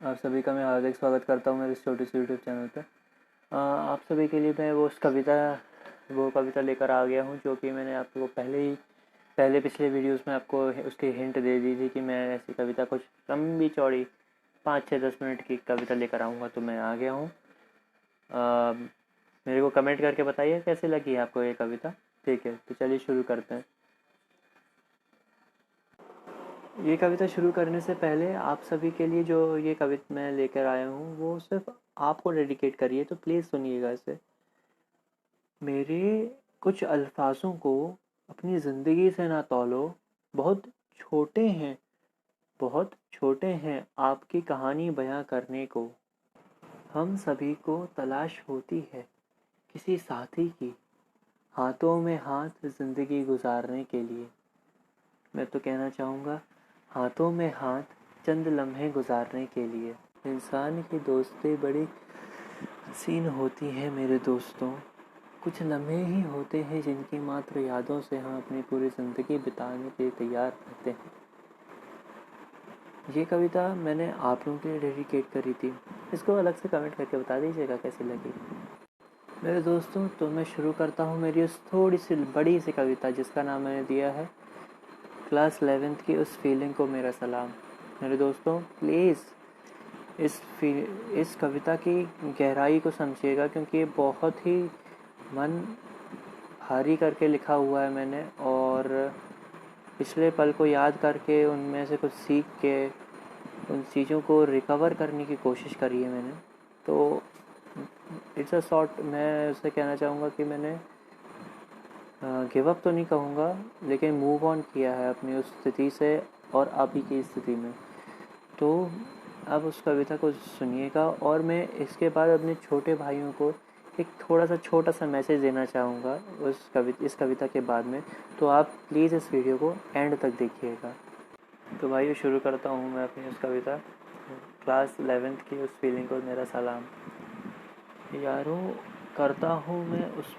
आप सभी का मैं हार्दिक स्वागत करता हूँ मेरे इस छोटे से यूट्यूब चैनल पर। आप सभी के लिए मैं वो कविता लेकर आ गया हूँ जो कि मैंने आपको पहले पिछले वीडियोस में आपको उसकी हिंट दे दी थी कि मैं ऐसी कविता कुछ लंबी चौड़ी 5-6-10 मिनट की कविता लेकर आऊँगा। तो मैं आ गया हूँ। मेरे को कमेंट करके बताइए कैसी लगी आपको ये कविता। ठीक है, तो चलिए शुरू करते हैं। ये कविता शुरू करने से पहले आप सभी के लिए जो ये कविता मैं लेकर आया हूँ वो सिर्फ आपको डेडिकेट करिए, तो प्लीज़ सुनिएगा इसे। मेरे कुछ अल्फाजों को अपनी ज़िंदगी से ना तौलो, बहुत छोटे हैं, बहुत छोटे हैं आपकी कहानी बयां करने को। हम सभी को तलाश होती है किसी साथी की, हाथों में हाथ ज़िंदगी गुजारने के लिए। मैं तो कहना चाहूँगा, हाथों में हाथ चंद लम्हे गुजारने के लिए। इंसान की दोस्ती बड़ी हसीन होती है मेरे दोस्तों। कुछ लम्हे ही होते हैं जिनकी मात्र यादों से हम अपनी पूरी ज़िंदगी बिताने के लिए तैयार रहते हैं। ये कविता मैंने आप लोगों के लिए डेडिकेट करी थी। इसको अलग से कमेंट करके बता दीजिएगा कैसी लगी मेरे दोस्तों। तो मैं शुरू करता हूँ मेरी उस थोड़ी सी बड़ी सी कविता जिसका नाम मैंने दिया है क्लास 11th की उस फीलिंग को मेरा सलाम। मेरे दोस्तों प्लीज़ इस कविता की गहराई को समझिएगा, क्योंकि ये बहुत ही मन भारी करके लिखा हुआ है मैंने, और पिछले पल को याद करके उनमें से कुछ सीख के उन चीज़ों को रिकवर करने की कोशिश करी है मैंने। तो इट्स अ शॉर्ट, मैं उसे कहना चाहूँगा कि मैंने गिव अप तो नहीं कहूँगा, लेकिन मूव ऑन किया है अपनी उस स्थिति से और अभी की स्थिति में। तो अब उस कविता को सुनिएगा, और मैं इसके बाद अपने छोटे भाइयों को एक छोटा सा मैसेज देना चाहूँगा इस कविता के बाद में। तो आप प्लीज़ इस वीडियो को एंड तक देखिएगा। तो भाइयों, शुरू करता हूँ मैं अपनी उस कविता क्लास 11th की उस फीलिंग को मेरा सलाम। यारों, करता हूँ मैं उस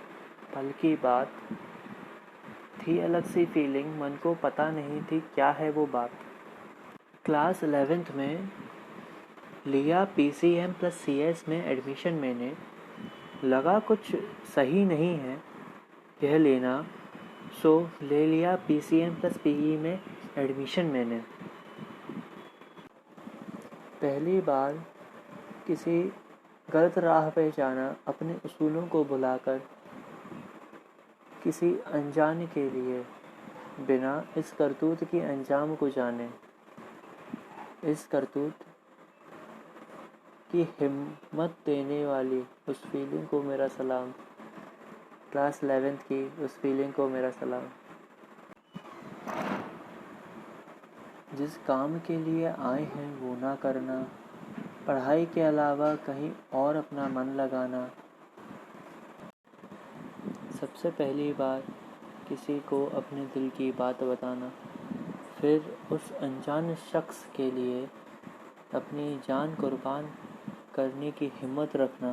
पल की बात, थी अलग सी फीलिंग, मन को पता नहीं थी क्या है वो बात। क्लास 11th में लिया PCM प्लस CS में एडमिशन मैंने, लगा कुछ सही नहीं है यह लेना, सो ले लिया PCM प्लस PE में एडमिशन मैंने। पहली बार किसी गलत राह पे जाना, अपने उसूलों को भुलाकर किसी अनजान के लिए, बिना इस करतूत की अंजाम को जाने। इस करतूत की हिम्मत देने वाली उस फीलिंग को मेरा सलाम। क्लास 11th की उस फीलिंग को मेरा सलाम। जिस काम के लिए आए हैं वो ना करना, पढ़ाई के अलावा कहीं और अपना मन लगाना। सबसे पहली बार किसी को अपने दिल की बात बताना, फिर उस अनजान शख्स के लिए अपनी जान कुर्बान करने की हिम्मत रखना,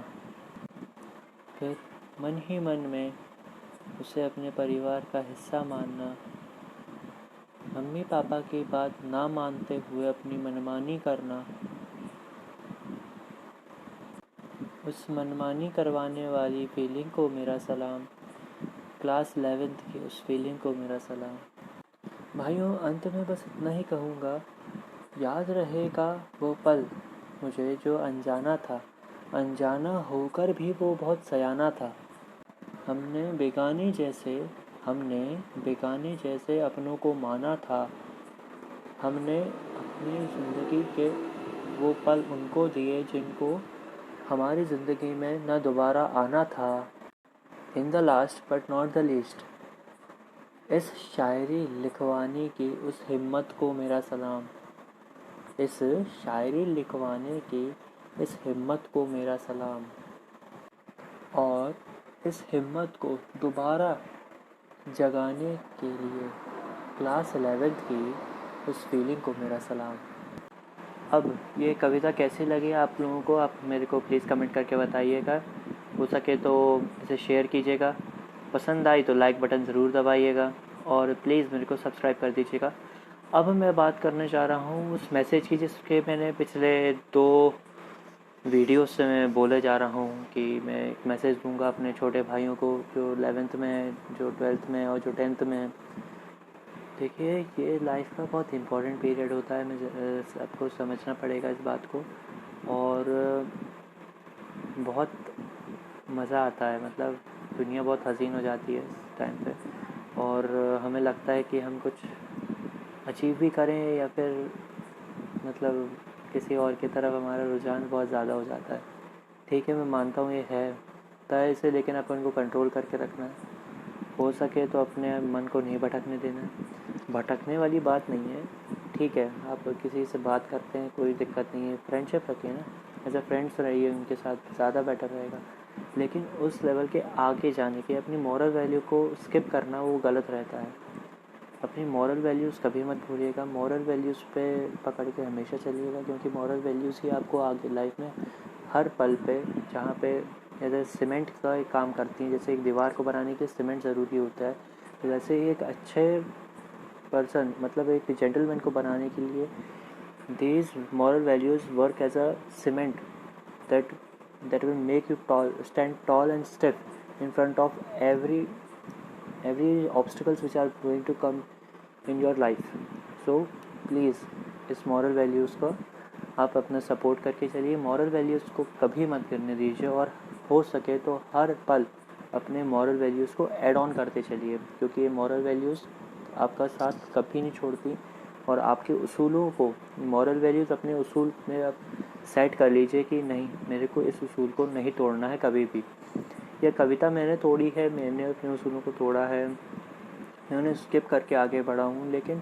फिर मन ही मन में उसे अपने परिवार का हिस्सा मानना, मम्मी पापा की बात ना मानते हुए अपनी मनमानी करना, उस मनमानी करवाने वाली फीलिंग को मेरा सलाम। क्लास 11th की उस फीलिंग को मेरा सलाम। भाइयों, अंत में बस इतना ही कहूँगा, याद रहेगा वो पल मुझे जो अनजाना था, अनजाना होकर भी वो बहुत सयाना था। हमने बेगाने जैसे अपनों को माना था। हमने अपनी ज़िंदगी के वो पल उनको दिए जिनको हमारी ज़िंदगी में न दोबारा आना था। In the last but not the least, इस शायरी लिखवाने की उस हिम्मत को मेरा सलाम। इस शायरी लिखवाने की इस हिम्मत को मेरा सलाम, और इस हिम्मत को दोबारा जगाने के लिए क्लास 11th की उस फीलिंग को मेरा सलाम। अब ये कविता कैसी लगी आप लोगों को, आप मेरे को प्लीज़ कमेंट करके बताइएगा। हो सके तो इसे शेयर कीजिएगा, पसंद आई तो लाइक बटन ज़रूर दबाइएगा, और प्लीज़ मेरे को सब्सक्राइब कर दीजिएगा। अब मैं बात करने जा रहा हूँ उस मैसेज की जिसके मैंने पिछले 2 वीडियो से मैं बोले जा रहा हूँ कि मैं एक मैसेज दूंगा अपने छोटे भाइयों को जो 11th में है, जो 12th में है और जो 10th में है। देखिए, ये लाइफ का बहुत इम्पोर्टेंट पीरियड होता है, मुझे सबको समझना पड़ेगा इस बात को। और बहुत मज़ा आता है, मतलब दुनिया बहुत हसीन हो जाती है इस टाइम पे, और हमें लगता है कि हम कुछ अचीव भी करें या फिर मतलब किसी और की तरफ हमारा रुझान बहुत ज़्यादा हो जाता है। ठीक है, मैं मानता हूँ ये है तय से, लेकिन अपन को कंट्रोल करके रखना है। हो सके तो अपने मन को नहीं भटकने देना है। भटकने वाली बात नहीं है, ठीक है, आप किसी से बात करते हैं कोई दिक्कत नहीं है, फ्रेंडशिप रखिए ना, एज अ फ्रेंड्स रहिए, उनके साथ ज़्यादा बेटर रहेगा। लेकिन उस लेवल के आगे जाने के अपनी मॉरल वैल्यू को स्किप करना वो गलत रहता है। अपनी मॉरल वैल्यूज़ कभी मत भूलिएगा, मॉरल वैल्यूज़ पे पकड़ के हमेशा चलिएगा, क्योंकि मॉरल वैल्यूज़ ही आपको आगे लाइफ में हर पल पे, जहाँ पे जैसे सीमेंट का एक काम करती हैं, जैसे एक दीवार को बनाने के लिए सीमेंट ज़रूरी होता है, तो वैसे ही एक अच्छे पर्सन, मतलब एक जेंटलमैन को बनाने के लिए these moral values work as a cement that that will make you stand tall and stiff in front of every obstacles which are going to come in your life. So please इस moral values को आप अपना support करके चलिए, moral values को कभी मत गिरने दीजिए, और हो सके तो हर पल अपने moral values को ऐड ऑन करते चलिए, क्योंकि ये moral values आपका साथ कभी नहीं छोड़ती। और आपके उसूलों को, मॉरल वैल्यूज़ अपने उसूल में आप सेट कर लीजिए कि नहीं, मेरे को इस उसूल को नहीं तोड़ना है कभी भी। यह कविता मैंने तोड़ी है, मैंने अपने उसूलों को तोड़ा है, मैं उन्हें स्किप करके आगे बढ़ा हूँ। लेकिन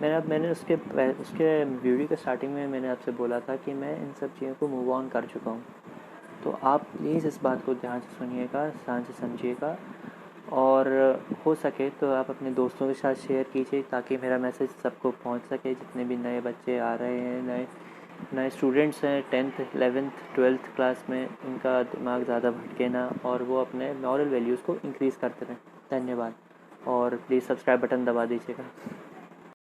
मैंने उसके वीडियो के स्टार्टिंग में मैंने आपसे बोला था कि मैं इन सब चीज़ों को मूव ऑन कर चुका हूँ। तो आप प्लीज़ इस बात को ध्यान से सुनिएगा, ध्यान से समझिएगा, और हो सके तो आप अपने दोस्तों के साथ शेयर कीजिए ताकि मेरा मैसेज सबको पहुंच सके। जितने भी नए बच्चे आ रहे हैं, नए स्टूडेंट्स हैं 10th 11th 12th क्लास में, उनका दिमाग ज़्यादा भटके ना, और वो अपने मॉरल वैल्यूज़ को इंक्रीज़ करते रहें। धन्यवाद, और प्लीज़ सब्सक्राइब बटन दबा दीजिएगा।